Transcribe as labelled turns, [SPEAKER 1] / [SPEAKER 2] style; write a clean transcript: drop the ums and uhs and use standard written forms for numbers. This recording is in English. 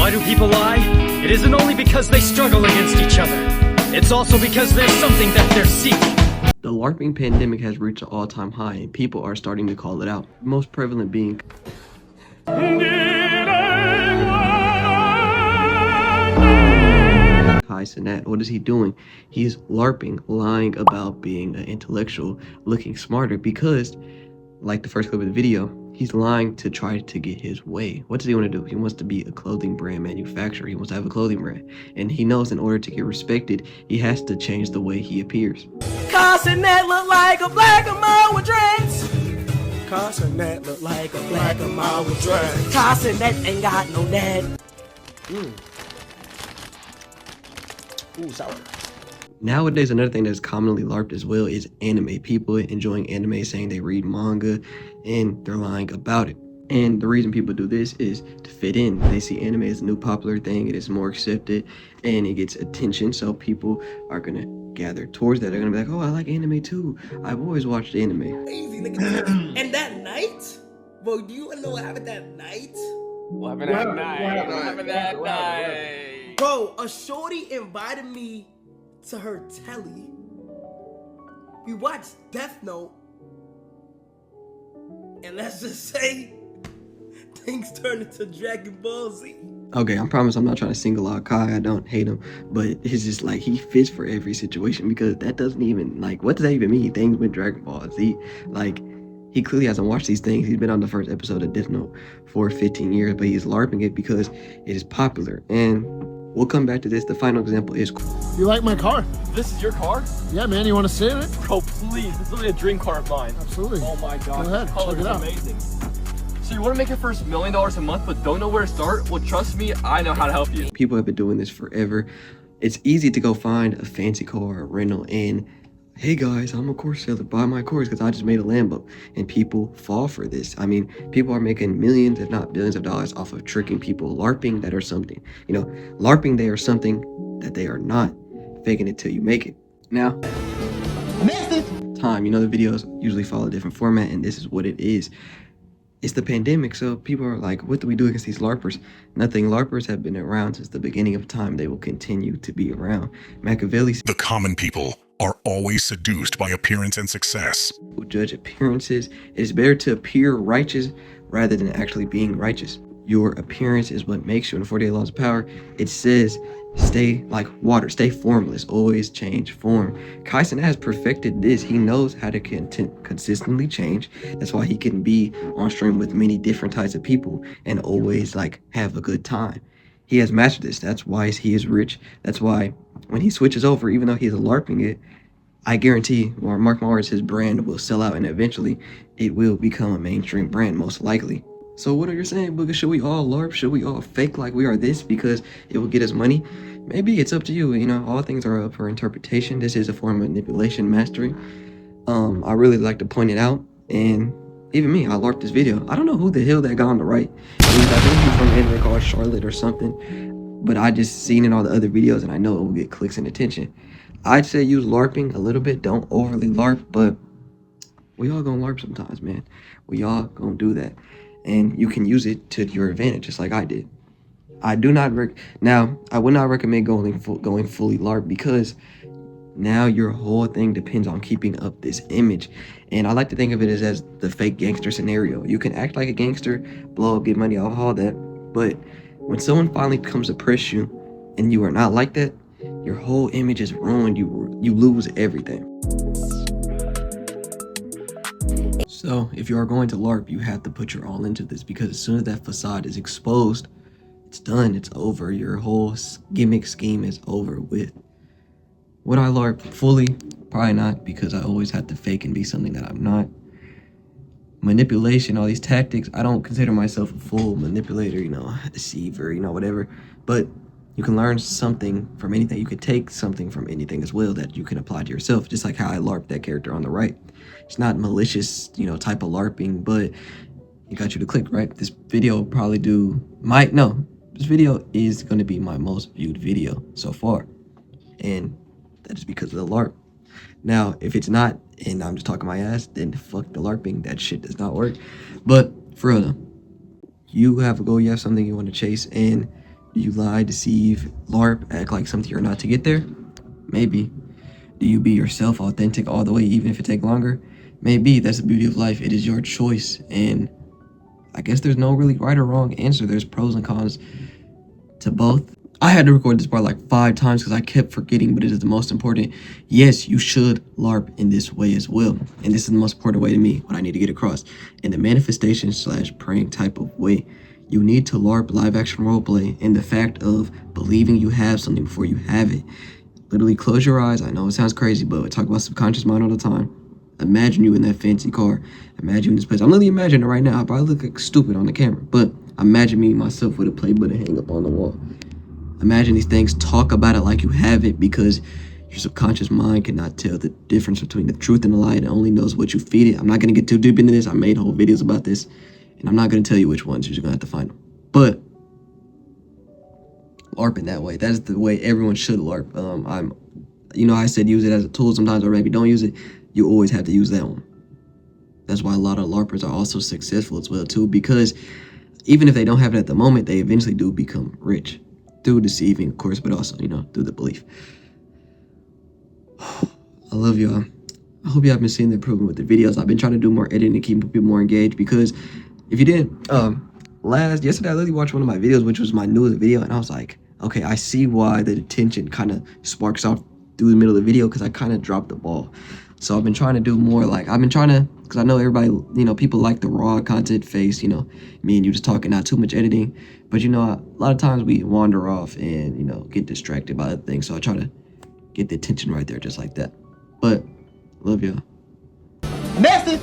[SPEAKER 1] Why do people lie? It isn't only because they struggle against each other. It's also because there's something that they're seeking.
[SPEAKER 2] The LARPing pandemic has reached an all-time high, and people are starting to call it out. The most prevalent being Sinat. What is he doing? He's LARPing, lying about being an intellectual, looking smarter because, like the first clip of the video, he's lying to try to get his way. What does he want to do? He wants to be a clothing brand manufacturer. He wants to have a clothing brand. And he knows in order to get respected, he has to change the way he appears.
[SPEAKER 3] Sinat look like a black man with dreads. Sinat look like a black man with dreads. Sinat ain't got no dad. Ooh, sour.
[SPEAKER 2] Nowadays, another thing that's commonly LARPed as well is anime. People enjoying anime, saying they read manga, and they're lying about it. And the reason people do this is to fit in. They see anime as a new popular thing, it is more accepted, and it gets attention, so people are gonna gather towards that. They're gonna be like, oh, I like anime too. I've always watched anime.
[SPEAKER 3] Crazy, nigga. And that night? Bro, do you know what happened that night?
[SPEAKER 4] What happened that night?
[SPEAKER 3] Bro, a shorty invited me to her telly. We watched Death Note. And let's just say, things turned into Dragon Ball Z.
[SPEAKER 2] Okay, I promise I'm not trying to single out Kai. I don't hate him. But it's just like he fits for every situation because that doesn't even, like, what does that even mean? Things with Dragon Ball Z. Like, he clearly hasn't watched these things. He's been on the first episode of Death Note for 15 years, but he's LARPing it because it is popular. And we'll come back to this. The final example is...
[SPEAKER 5] You like my car?
[SPEAKER 4] This is your car?
[SPEAKER 5] Yeah, man. You want to sit in it?
[SPEAKER 4] Bro, please. This is literally a dream car of mine.
[SPEAKER 5] Absolutely.
[SPEAKER 4] Oh my god.
[SPEAKER 5] Go ahead. Check it out.
[SPEAKER 4] Amazing. So you want to make your first $1 million a month but don't know where to start? Well, trust me, I know how to help you.
[SPEAKER 2] People have been doing this forever. It's easy to go find a fancy car or a rental and, hey guys, I'm a course seller, buy my course because I just made a Lambo. And people fall for this. I mean, people are making millions, if not billions of dollars off of tricking people, LARPing that are something. You know, LARPing they are something that they are not. Faking it till you make it. Now, time, you know, the videos usually follow a different format and this is what it is. It's the pandemic, so people are like, what do we do against these LARPers? Nothing. LARPers have been around since the beginning of time. They will continue to be around. Machiavelli said,
[SPEAKER 6] the common people are always seduced by appearance and success.
[SPEAKER 2] Who judge appearances. It is better to appear righteous rather than actually being righteous. Your appearance is what makes you. In the 48 Laws of Power, it says, stay like water, stay formless, always change form. Kaisen has perfected this. He knows how to consistently change. That's why he can be on stream with many different types of people and always like have a good time. He has mastered this. That's why he is rich. That's why when he switches over, even though he's LARPing it, I guarantee, or mark my words, his brand will sell out and eventually it will become a mainstream brand, most likely. So what are you saying, Booger? Should we all LARP? Should we all fake like we are this because it will get us money? Maybe it's up to you. You know, all things are up for interpretation. This is a form of manipulation mastering. I really like to point it out. And even me, I LARPed this video. I don't know who the hell that guy on the right is. I think he's from anywhere called Charlotte or something. But I just seen in all the other videos and I know it will get clicks and attention. I'd say use LARPing a little bit. Don't overly LARP, but we all gonna LARP sometimes, man. We all gonna do that. And you can use it to your advantage, just like I did. I do not now I would not recommend going fully LARP because now your whole thing depends on keeping up this image. And I like to think of it as the fake gangster scenario. You can act like a gangster, blow up, get money off all that, but when someone finally comes to press you and you are not like that, your whole image is ruined. You lose everything. So if you are going to LARP, you have to put your all into this because as soon as that facade is exposed, it's done, it's over. Your whole gimmick scheme is over with. Would I LARP fully? Probably not, because I always have to fake and be something that I'm not. Manipulation, all these tactics, I don't consider myself a full manipulator, you know, deceiver, you know, whatever. But you can learn something from anything. You can take something from anything as well that you can apply to yourself, just like how I LARPed that character on the right. It's not malicious, you know, type of LARPing, but it got you to click, right? This video will probably this video is going to be my most viewed video so far. And that is because of the LARP. Now, if it's not, and I'm just talking my ass, then fuck the LARPing. That shit does not work. But for real though, you have a goal, you have something you want to chase, and Do you lie, deceive, LARP, act like something you're not to get there? Maybe. Do you be yourself, authentic all the way, even if it take longer? Maybe. That's the beauty of life. It is your choice. And I guess there's no really right or wrong answer. There's pros and cons to both. I had to record this part like 5 times because I kept forgetting, but it is the most important. Yes, you should LARP in this way as well. And this is the most important way to me, what I need to get across. In the manifestation / praying type of way, you need to LARP live action roleplay in the fact of believing you have something before you have it. Literally close your eyes. I know it sounds crazy, but we talk about subconscious mind all the time. Imagine you in that fancy car. Imagine you in this place. I'm literally imagining it right now. I probably look like stupid on the camera, but imagine me myself with a play button hang up on the wall. Imagine these things, talk about it like you have it, because your subconscious mind cannot tell the difference between the truth and the lie. It only knows what you feed it. I'm not going to get too deep into this. I made whole videos about this, and I'm not going to tell you which ones. You're just going to have to find them. But LARPing that way, that is the way everyone should LARP. I said use it as a tool sometimes, or maybe don't use it. You always have to use that one. That's why a lot of LARPers are also successful as well too, because even if they don't have it at the moment, they eventually do become rich. Through deceiving, of course, but also, through the belief. I love y'all. I hope y'all have been seeing the improvement with the videos. I've been trying to do more editing to keep people more engaged, because if you didn't, yesterday I literally watched one of my videos, which was my newest video, and I was like, okay, I see why the attention kind of sparks off through the middle of the video, because I kind of dropped the ball. So I've been trying to do more, because I know everybody, people like the raw content face, me and you just talking, not too much editing. But, a lot of times we wander off and, get distracted by other things. So I try to get the attention right there just like that. But, love y'all.
[SPEAKER 3] Message.